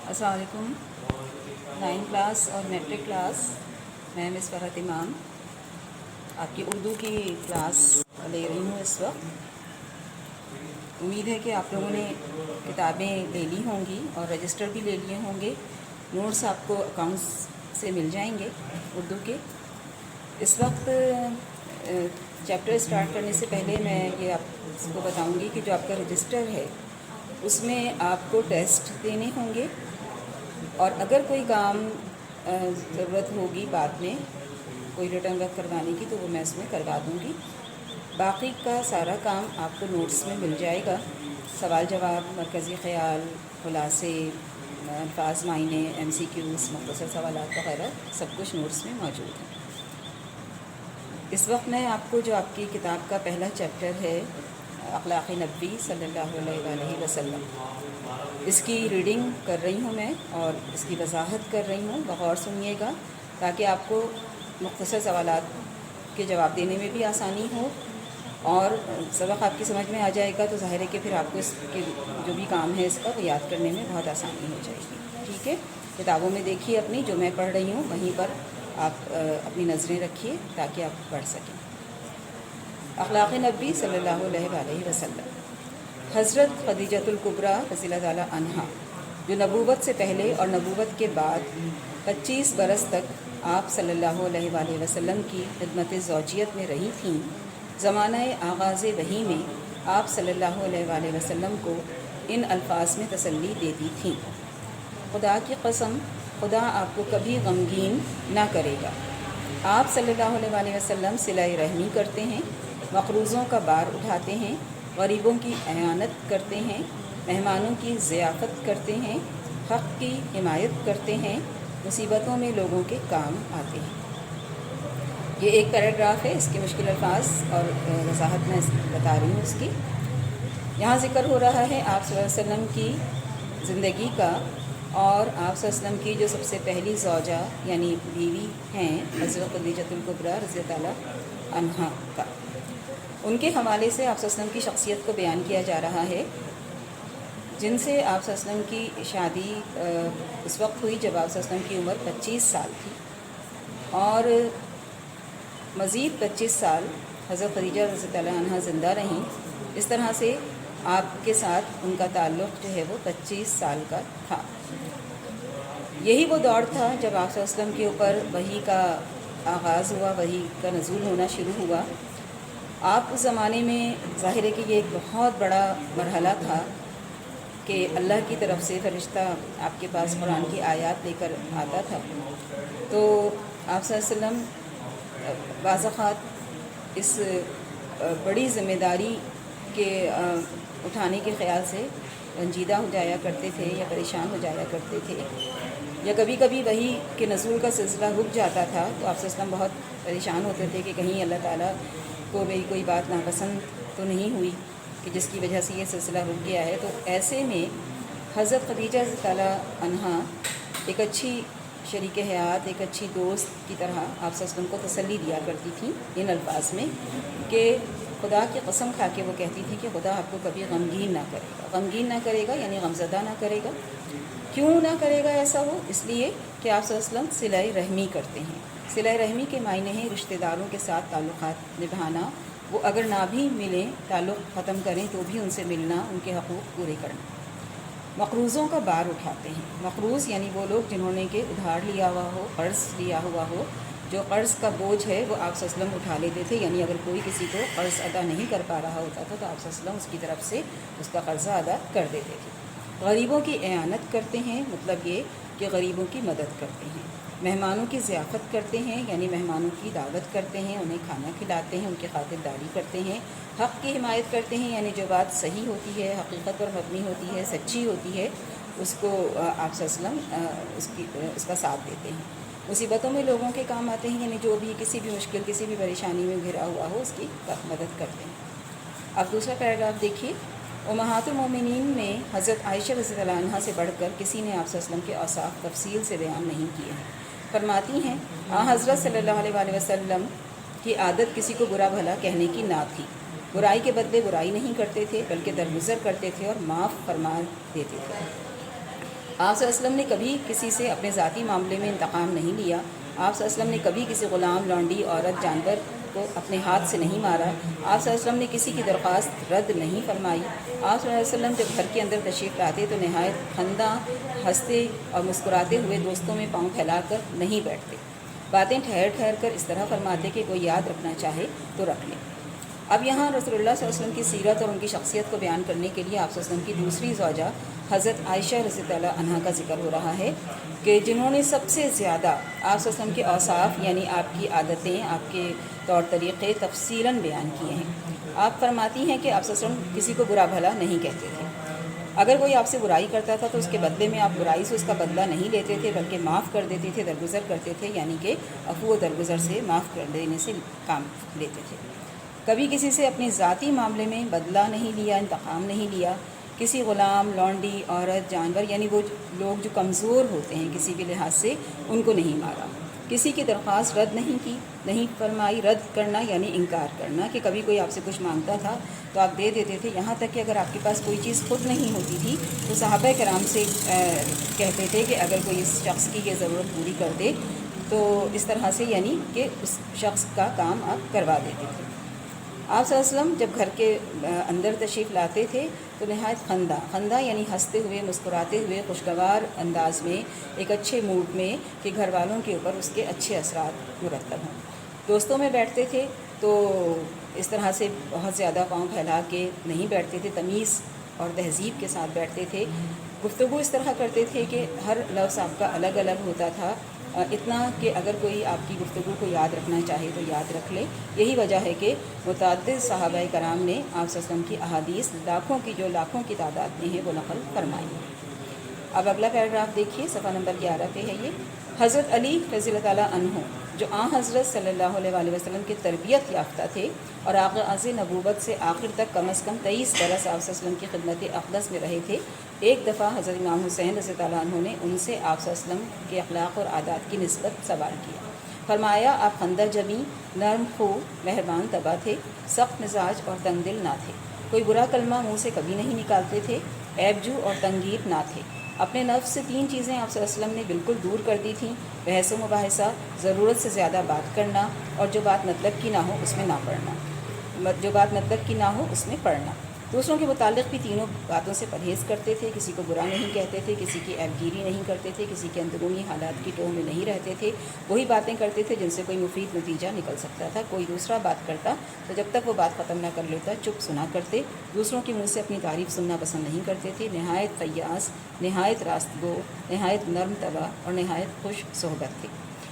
السلام علیکم. 9 کلاس اور میٹرک کلاس میں مس فرحت امام آپ کی اردو کی کلاس لے رہی ہوں اس وقت. امید ہے کہ آپ لوگوں نے کتابیں لے لی ہوں گی اور رجسٹر بھی لے لیے ہوں گے. نوٹس آپ کو اکاؤنٹس سے مل جائیں گے اردو کے. اس وقت چیپٹر اسٹارٹ کرنے سے پہلے میں یہ آپ کو بتاؤں گی کہ جو آپ کا رجسٹر ہے اس میں آپ کو ٹیسٹ دینے ہوں گے، اور اگر کوئی کام ضرورت ہوگی بعد میں کوئی ریٹرن ورک کروانے کی تو وہ میں اس میں کروا دوں گی. باقی کا سارا کام آپ کو نوٹس میں مل جائے گا. سوال جواب، مرکزی خیال، خلاصے، الفاظ معنی، MCQs، مختصر سوالات وغیرہ سب کچھ نوٹس میں موجود ہے. اس وقت میں آپ کو جو آپ کی کتاب کا پہلا چیپٹر ہے اخلاق نبوی صلی اللہ علیہ وآلہ وسلم، اس کی ریڈنگ کر رہی ہوں میں اور اس کی وضاحت کر رہی ہوں. بغور سنیے گا تاکہ آپ کو مختصر سوالات کے جواب دینے میں بھی آسانی ہو، اور سبق آپ کی سمجھ میں آ جائے گا تو ظاہر ہے کہ پھر آپ کو اس کے جو بھی کام ہے اس کا وہ یاد کرنے میں بہت آسانی ہو جائے گی. ٹھیک ہے، کتابوں میں دیکھیے اپنی جو میں پڑھ رہی ہوں وہیں پر آپ اپنی نظریں رکھیے تاکہ آپ پڑھ سکیں. اخلاق نبوی صلی اللہ علیہ وآلہ وسلم. حضرت خدیجۃ الکبریٰ رضی اللہ تعالیٰ عنہا جو نبوت سے پہلے اور نبوت کے بعد 25 برس تک آپ صلی اللہ علیہ وآلہ وسلم کی خدمت زوجیت میں رہی تھیں، زمانہ آغاز وحی میں آپ صلی اللہ علیہ وآلہ وسلم کو ان الفاظ میں تسلی دیتی تھیں: خدا کی قسم، خدا آپ کو کبھی غمگین نہ کرے گا. آپ صلی اللہ علیہ وآلہ وسلم صلہ رحمی کرتے ہیں، مقروضوں کا بار اٹھاتے ہیں، غریبوں کی اعانت کرتے ہیں، مہمانوں کی ضیافت کرتے ہیں، حق کی حمایت کرتے ہیں، مصیبتوں میں لوگوں کے کام آتے ہیں. یہ ایک پیراگراف ہے، اس کے مشکل الفاظ اور وضاحت میں بتا رہی ہوں اس کی. یہاں ذکر ہو رہا ہے آپ صلی اللہ علیہ وسلم کی زندگی کا، اور آپ صلی اللہ علیہ وسلم کی جو سب سے پہلی زوجہ یعنی بیوی ہیں حضرت خدیجۃ الکبریٰ رضی اللہ تعالیٰ عنہا کا، ان کے حوالے سے آپ صلی اللہ علیہ وسلم کی شخصیت کو بیان کیا جا رہا ہے، جن سے آپ صلی اللہ علیہ وسلم کی شادی اس وقت ہوئی جب آپ صلی اللہ علیہ وسلم کی عمر 25 سال تھی، اور مزید 25 سال حضرت خدیجہ رضی اللہ عنہا زندہ رہیں. اس طرح سے آپ کے ساتھ ان کا تعلق جو ہے وہ 25 سال کا تھا. یہی وہ دور تھا جب آپ صلی اللہ علیہ وسلم کے اوپر وحی کا آغاز ہوا، وحی کا نزول ہونا شروع ہوا. آپ اس زمانے میں ظاہر ہے کہ یہ ایک بہت بڑا مرحلہ تھا کہ اللہ کی طرف سے فرشتہ آپ کے پاس قرآن کی آیات لے کر آتا تھا. تو آپ صلی اللہ علیہ وسلم بعض اوقات اس بڑی ذمہ داری کے اٹھانے کے خیال سے رنجیدہ ہو جایا کرتے تھے یا پریشان ہو جایا کرتے تھے، یا کبھی کبھی وحی کے نزول کا سلسلہ رک جاتا تھا تو آپ صلی اللہ علیہ وسلم بہت پریشان ہوتے تھے کہ کہیں اللہ تعالیٰ کو میری کوئی بات ناپسند تو نہیں ہوئی کہ جس کی وجہ سے یہ سلسلہ رک گیا ہے. تو ایسے میں حضرت خدیجہ رضی اللہ عنہا ایک اچھی شریک حیات، ایک اچھی دوست کی طرح آپ صلی اللہ علیہ وسلم کو تسلی دیا کرتی تھیں ان الفاظ میں کہ خدا کی قسم کھا کے وہ کہتی تھی کہ خدا آپ کو کبھی غمگین نہ کرے گا. غمگین نہ کرے گا یعنی غمزدہ نہ کرے گا. کیوں نہ کرے گا ایسا؟ وہ اس لیے کہ آپ صلی اللہ علیہ وسلم صلہ رحمی کرتے ہیں. صلہ رحمی کے معنی ہیں رشتہ داروں کے ساتھ تعلقات نبھانا، وہ اگر نہ بھی ملیں، تعلق ختم کریں تو بھی ان سے ملنا، ان کے حقوق پورے کرنا. مقروضوں کا بار اٹھاتے ہیں. مقروض یعنی وہ لوگ جنہوں نے کہ ادھار لیا ہوا ہو، قرض لیا ہوا ہو، جو قرض کا بوجھ ہے وہ آپ صلی اللہ علیہ وسلم اٹھا لیتے تھے. یعنی اگر کوئی کسی کو قرض ادا نہیں کر پا رہا ہوتا تھا تو آپ صلی اللہ علیہ وسلم اس کی طرف سے اس کا قرضہ ادا کر دیتے تھے. غریبوں کی اعانت کرتے ہیں، مطلب یہ کہ غریبوں کی مدد کرتے ہیں. مہمانوں کی ضیافت کرتے ہیں، یعنی مہمانوں کی دعوت کرتے ہیں، انہیں کھانا کھلاتے ہیں، ان کی خاطرداری کرتے ہیں. حق کی حمایت کرتے ہیں، یعنی جو بات صحیح ہوتی ہے، حقیقت پر مبنی ہوتی ہے، سچی ہوتی ہے، اس کو آپ صلی اللہ علیہ وسلم اس کا ساتھ دیتے ہیں. مصیبتوں میں لوگوں کے کام آتے ہیں، یعنی جو بھی کسی بھی مشکل، کسی بھی پریشانی میں گھرا ہوا ہو اس کی مدد کرتے ہیں. اب دوسرا پیراگراف دیکھیے. امہات المومنین میں حضرت عائشہ رضی اللہ عنہا سے بڑھ کر کسی نے آپ صلی اللہ علیہ وسلم کے اوصاف تفصیل سے بیان نہیں کیے ہیں. فرماتی ہیں حضرت صلی اللہ علیہ وآلہ وسلم کی عادت کسی کو برا بھلا کہنے کی نہ تھی. برائی کے بدلے برائی نہیں کرتے تھے بلکہ درگزر کرتے تھے اور معاف فرما دیتے تھے. آپ صلی اللہ علیہ وسلم نے کبھی کسی سے اپنے ذاتی معاملے میں انتقام نہیں لیا. آپ صلی اللہ علیہ وسلم نے کبھی کسی غلام، لونڈی، عورت، جانور کو اپنے ہاتھ سے نہیں مارا. آپ صلی اللہ علیہ وسلم نے کسی کی درخواست رد نہیں فرمائی. آپ صلی اللہ علیہ وسلم جب گھر کے اندر تشریف لاتے تو نہایت خندہ، ہنستے اور مسکراتے ہوئے دوستوں میں پاؤں پھیلا کر نہیں بیٹھتے. باتیں ٹھہر ٹھہر کر اس طرح فرماتے کہ کوئی یاد رکھنا چاہے تو رکھ لے. اب یہاں رسول اللہ صلی اللہ علیہ وسلم کی سیرت اور ان کی شخصیت کو بیان کرنے کے لیے آپ صلی اللہ علیہ وسلم کی دوسری زوجہ حضرت عائشہ رضی اللہ عنہا کا ذکر ہو رہا ہے کہ جنہوں نے سب سے زیادہ آپ صلی اللہ علیہ وسلم کے اوصاف یعنی آپ کی عادتیں، آپ کے طور طریقے تفصیلاً بیان کیے ہیں. آپ فرماتی ہیں کہ آپ صلی اللہ علیہ وسلم کسی کو برا بھلا نہیں کہتے تھے. اگر کوئی آپ سے برائی کرتا تھا تو اس کے بدلے میں آپ برائی سے اس کا بدلہ نہیں لیتے تھے بلکہ معاف کر دیتے تھے، درگزر کرتے تھے، یعنی کہ عفو و درگزر سے معاف کر دینے سے کام لیتے تھے. کبھی کسی سے اپنے ذاتی معاملے میں بدلہ نہیں لیا، انتقام نہیں لیا. کسی غلام، لونڈی، عورت، جانور یعنی وہ لوگ جو کمزور ہوتے ہیں کسی بھی لحاظ سے، ان کو نہیں مارا. کسی کی درخواست رد نہیں کی، نہیں فرمائی. رد کرنا یعنی انکار کرنا، کہ کبھی کوئی آپ سے کچھ مانگتا تھا تو آپ دے دیتے تھے. یہاں تک کہ اگر آپ کے پاس کوئی چیز خود نہیں ہوتی تھی تو صحابہ کرام سے کہتے تھے کہ اگر کوئی اس شخص کی یہ ضرورت پوری کر دے تو اس طرح سے، یعنی کہ اس شخص کا کام آپ کروا دیتے تھے. آپ صلی اللہ علیہ وسلم جب گھر کے اندر تشریف لاتے تھے تو نہایت خندہ یعنی ہنستے ہوئے، مسکراتے ہوئے، خوشگوار انداز میں، ایک اچھے موڈ میں کہ گھر والوں کے اوپر اس کے اچھے اثرات مرتب ہوں. دوستوں میں بیٹھتے تھے تو اس طرح سے بہت زیادہ پاؤں پھیلا کے نہیں بیٹھتے تھے، تمیز اور تہذیب کے ساتھ بیٹھتے تھے. گفتگو اس طرح کرتے تھے کہ ہر لفظ آپ کا الگ الگ ہوتا تھا، اتنا کہ اگر کوئی آپ کی گفتگو کو یاد رکھنا چاہے تو یاد رکھ لے. یہی وجہ ہے کہ متعدد صحابہ کرام نے آپ صلی اللہ علیہ وسلم کی احادیث لاکھوں کی تعداد میں ہیں وہ نقل فرمائی. اب اگلا پیراگراف دیکھیے، صفحہ نمبر 11 پہ ہے یہ. حضرت علی رضی اللہ تعالیٰ عنہ جو حضرت صلی اللہ علیہ وآلہ وسلم کے تربیت یافتہ تھے اور آغاز نبوت سے آخر تک کم از کم 23 برس آپ صلی اللہ علیہ وسلم کی خدمت اقدس میں رہے تھے. ایک دفعہ حضرت امام حسین رضی اللہ عنہ نے ان سے آپ صلی اللہ علیہ وسلم کے اخلاق اور عادات کی نسبت سوال کیا. فرمایا آپ خندہ جبیں، نرم خو، مہربان طبع تھے، سخت مزاج اور تنگ دل نہ تھے. کوئی برا کلمہ منہ سے کبھی نہیں نکالتے تھے، عیب جو اور تنگیر نہ تھے. اپنے نفس سے 3 چیزیں آپ صلی اللہ علیہ وسلم نے بالکل دور کر دی تھیں: بحث و مباحثہ، ضرورت سے زیادہ بات کرنا، اور جو بات مطلب کی نہ ہو اس میں پڑھنا. دوسروں کے متعلق بھی تینوں باتوں سے پرہیز کرتے تھے. کسی کو برا نہیں کہتے تھے، کسی کی عیب گیری نہیں کرتے تھے، کسی کے اندرونی حالات کی ٹوہ میں نہیں رہتے تھے. وہی باتیں کرتے تھے جن سے کوئی مفید نتیجہ نکل سکتا تھا. کوئی دوسرا بات کرتا تو جب تک وہ بات ختم نہ کر لیتا چپ سنا کرتے. دوسروں کے منہ سے اپنی تعریف سننا پسند نہیں کرتے تھے. نہایت فیاض، نہایت راست گو، نہایت نرم طبع اور نہایت خوش صحبت تھے.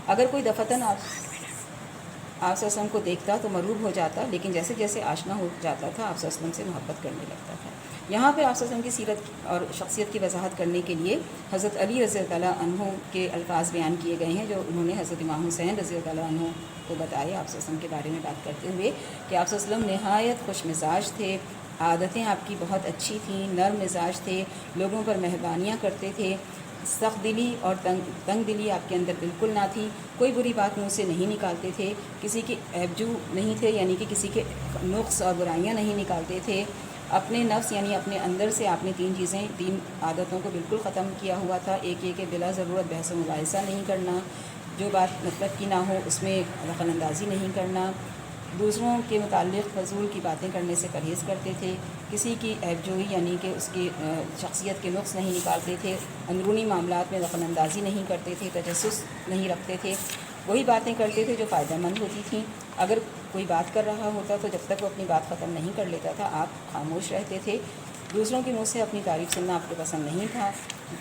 اگر کوئی دفعتاً آپ صلی اللہ علیہ وسلم کو دیکھتا تو مرعوب ہو جاتا، لیکن جیسے جیسے آشنا ہو جاتا تھا آپ صلی اللہ علیہ وسلم سے محبت کرنے لگتا تھا. یہاں پہ آپ صلی اللہ علیہ وسلم کی سیرت اور شخصیت کی وضاحت کرنے کے لیے حضرت علی رضی اللہ عنہ کے الفاظ بیان کیے گئے ہیں جو انہوں نے حضرت امام حسین رضی اللہ عنہ کو بتائے آپ صلی اللہ علیہ وسلم کے بارے میں بات کرتے ہوئے کہ آپ صلی اللہ علیہ وسلم نہایت خوش مزاج تھے، عادتیں آپ کی بہت اچھی تھیں، نرم مزاج تھے، لوگوں پر مہربانیاں کرتے تھے، سخت دلی اور تنگ دلی آپ کے اندر بالکل نہ تھی. کوئی بری بات منہ سے نہیں نکالتے تھے، کسی کے عیبجو نہیں تھے یعنی کہ کسی کے نقص اور برائیاں نہیں نکالتے تھے. اپنے نفس یعنی اپنے اندر سے آپ نے 3 عادتوں کو بالکل ختم کیا ہوا تھا. ایک یہ کہ بلا ضرورت بحث و مباحثہ نہیں کرنا، جو بات مطلب کی نہ ہو اس میں دخل اندازی نہیں کرنا، دوسروں کے متعلق فضول کی باتیں کرنے سے پرہیز کرتے تھے، کسی کی عیب جوئی یعنی کہ اس کی شخصیت کے نقص نہیں نکالتے تھے، اندرونی معاملات میں دخل اندازی نہیں کرتے تھے، تجسس نہیں رکھتے تھے، وہی باتیں کرتے تھے جو فائدہ مند ہوتی تھیں. اگر کوئی بات کر رہا ہوتا تو جب تک وہ اپنی بات ختم نہیں کر لیتا تھا آپ خاموش رہتے تھے. دوسروں کے منہ سے اپنی تعریف سننا آپ کو پسند نہیں تھا.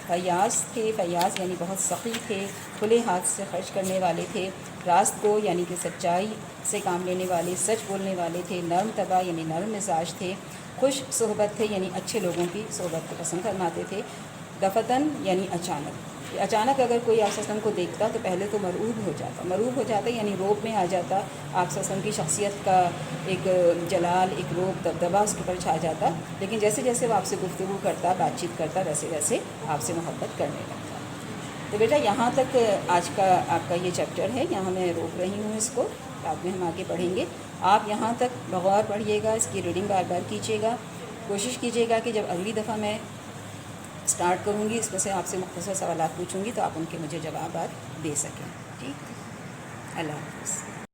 فیاض تھے، فیاض یعنی بہت سخی تھے، کھلے ہاتھ سے خرچ کرنے والے تھے، راست گو یعنی کہ سچائی سے کام لینے والے، سچ بولنے والے تھے، نرم طبع یعنی نرم مزاج تھے، خوش صحبت تھے یعنی اچھے لوگوں کی صحبت کو پسند فرماتے تھے. دفتن یعنی اچانک اگر کوئی آپ صلی اللہ علیہ وسلم کو دیکھتا تو پہلے تو مرعوب ہو جاتا یعنی روب میں آ جاتا. آپ صلی اللہ علیہ وسلم کی شخصیت کا ایک جلال، ایک روب، دبدبہ اس کے اوپر چھا جاتا. لیکن جیسے جیسے وہ آپ سے گفتگو کرتا، بات چیت کرتا، ویسے ویسے آپ سے محبت کرنے لگتا. تو بیٹا یہاں تک آج کا آپ کا یہ چیپٹر ہے، یہاں میں روک رہی ہوں اس کو، بعد میں ہم آگے پڑھیں گے. آپ یہاں تک بغور پڑھیے گا، اس کی ریڈنگ بار بار کیجیے گا. کوشش کیجیے گا کہ جب اگلی دفعہ میں اسٹارٹ کروں گی، اس میں سے آپ سے مختصر سوالات پوچھوں گی تو آپ ان کے مجھے جوابات دے سکیں. ٹھیک، اللہ حافظ.